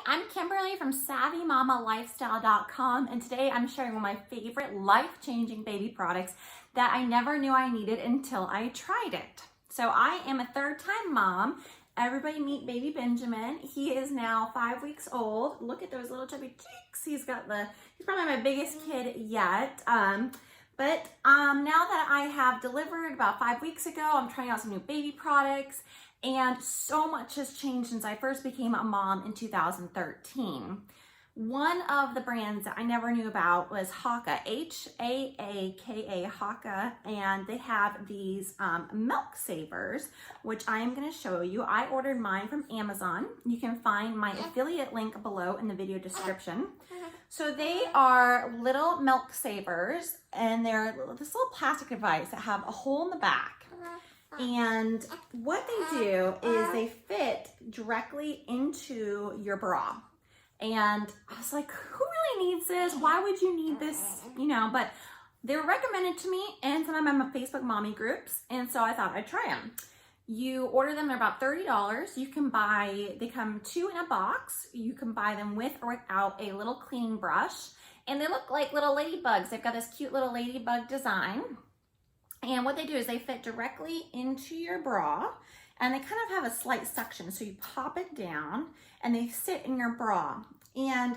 I'm Kimberly from SavvyMamaLifestyle.com, and today I'm sharing one of my favorite life-changing baby products that I never knew I needed until I tried it. So I am a third-time mom. Everybody meet baby Benjamin. He is now 5 weeks old. Look at those little chubby cheeks. He's probably my biggest kid yet. Now that I have delivered about 5 weeks ago, I'm trying out some new baby products, and so much has changed since I first became a mom in 2013. One of the brands that I never knew about was Haakaa, H-A-A-K-A, Haakaa, and they have these milk savers, which I am going to show you. I ordered mine from Amazon. You can find my affiliate link below in the video description. So they are little milk savers, and they're this little plastic device that have a hole in the back. And what they do is they fit directly into your bra. And I was like, who really needs this? Why would you need this? You know, but they were recommended to me and some of my Facebook mommy groups. And so I thought I'd try them. You order them, they're about $30. You can buy, they come 2 in a box. You can buy them with or without a little cleaning brush. And they look like little ladybugs. They've got this cute little ladybug design. And what they do is they fit directly into your bra, and they kind of have a slight suction. So you pop it down and they sit in your bra. And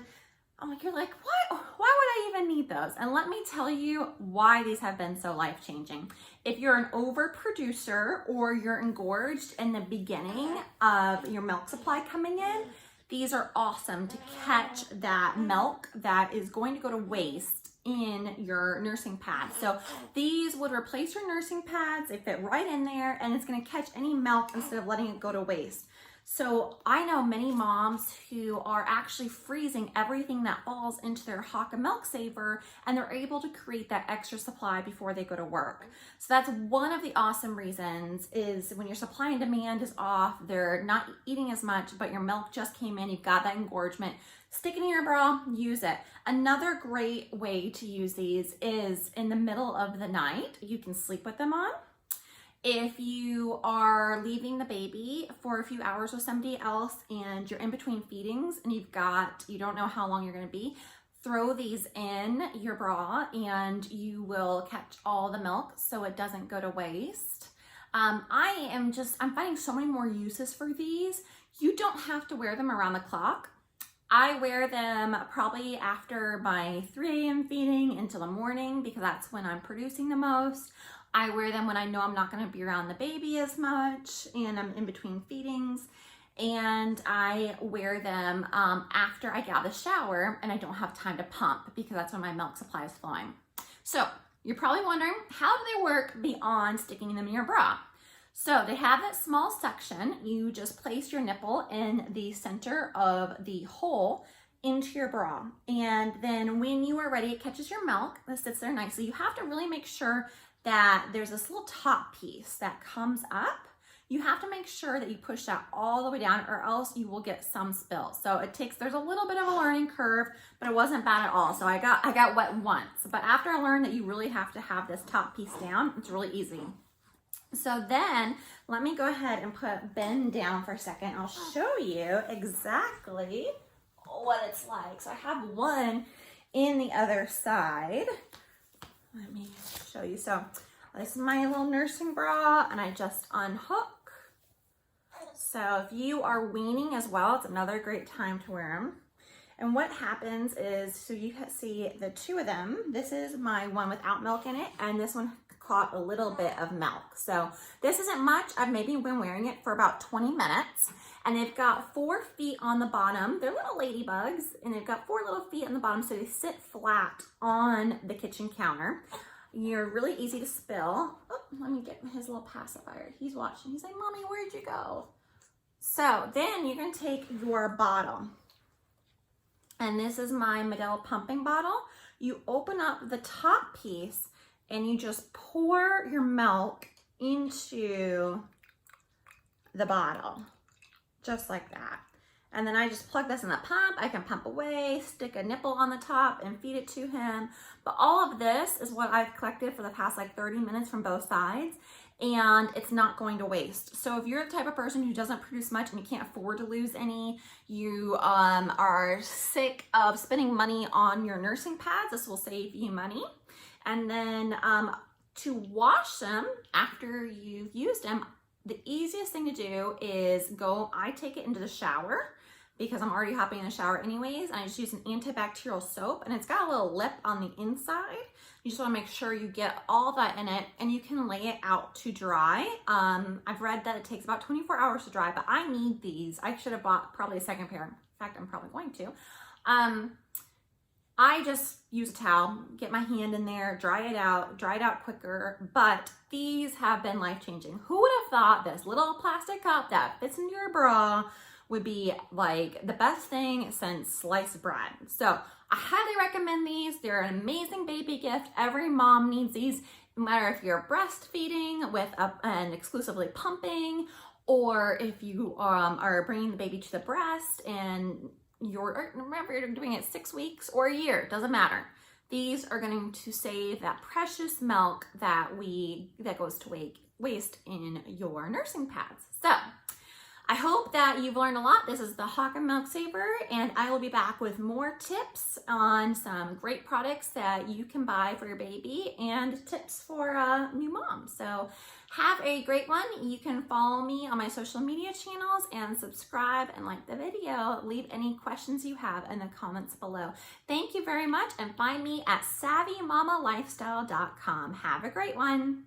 you're like, what? Why would I even need those? And let me tell you why these have been so life-changing. If you're an overproducer or you're engorged in the beginning of your milk supply coming in, these are awesome to catch that milk that is going to go to waste in your nursing pads. So these would replace your nursing pads. They fit right in there, and it's going to catch any milk instead of letting it go to waste. So I know many moms who are actually freezing everything that falls into their Haakaa milk saver, and they're able to create that extra supply before they go to work. So that's one of the awesome reasons, is when your supply and demand is off, they're not eating as much, but your milk just came in, you've got that engorgement. Stick it in your bra, use it. Another great way to use these is in the middle of the night. You can sleep with them on. If you are leaving the baby for a few hours with somebody else and you're in between feedings and you don't know how long you're going to be, throw these in your bra and you will catch all the milk so it doesn't go to waste. I'm finding so many more uses for these. You don't have to wear them around the clock. I wear them probably after my 3 a.m. feeding until the morning because that's when I'm producing the most. I wear them when I know I'm not going to be around the baby as much and I'm in between feedings. And I wear them after I get out of the shower and I don't have time to pump because that's when my milk supply is flowing. So you're probably wondering, how do they work beyond sticking them in your bra? So they have that small suction. You just place your nipple in the center of the hole into your bra. And then when you are ready, it catches your milk. It sits there nicely. You have to really make sure that there's this little top piece that comes up. You have to make sure that you push that all the way down or else you will get some spill. So there's a little bit of a learning curve, but it wasn't bad at all. So I got wet once, but after I learned that you really have to have this top piece down, it's really easy. So then let me go ahead and put Ben down for a second. I'll show you exactly what it's like. So I have one in the other side. Let me show you. So this is my little nursing bra, and I just unhook. So if you are weaning as well, it's another great time to wear them. And what happens is, so you can see the 2 of them. This is my one without milk in it, and this one caught a little bit of milk. So this isn't much. I've maybe been wearing it for about 20 minutes. And they've got 4 feet on the bottom. They're little ladybugs, and they've got 4 little feet on the bottom, so they sit flat on the kitchen counter. You're really easy to spill. Oh, let me get his little pacifier. He's watching. He's like, Mommy, where'd you go? So then you're going to take your bottle. And this is my Medela pumping bottle. You open up the top piece, and you just pour your milk into the bottle. Just like that. And then I just plug this in the pump. I can pump away, stick a nipple on the top and feed it to him. But all of this is what I've collected for the past 30 minutes from both sides. and it's not going to waste. So if you're the type of person who doesn't produce much and you can't afford to lose any, you are sick of spending money on your nursing pads, this will save you money. And then to wash them after you've used them, the easiest thing to do is I take it into the shower because I'm already hopping in the shower anyways. I just use an antibacterial soap, and it's got a little lip on the inside. You just want to make sure you get all that in it, and you can lay it out to dry. I've read that it takes about 24 hours to dry, but I need these. I should have bought probably a second pair. In fact, I'm probably going to. I just use a towel, get my hand in there, dry it out quicker, but these have been life-changing. Who would have thought this little plastic cup that fits in your bra would be like the best thing since sliced bread? So I highly recommend these. They're an amazing baby gift. Every mom needs these, no matter if you're breastfeeding with and exclusively pumping, or if you are bringing the baby to the breast and remember you're doing it 6 weeks or a year, doesn't matter. These are going to save that precious milk that goes to waste in your nursing pads. So I hope that you've learned a lot. This is the Haakaa Milk Saver, and I will be back with more tips on some great products that you can buy for your baby and tips for new moms. So have a great one. You can follow me on my social media channels and subscribe and like the video. Leave any questions you have in the comments below. Thank you very much, and find me at savvymamalifestyle.com. Have a great one.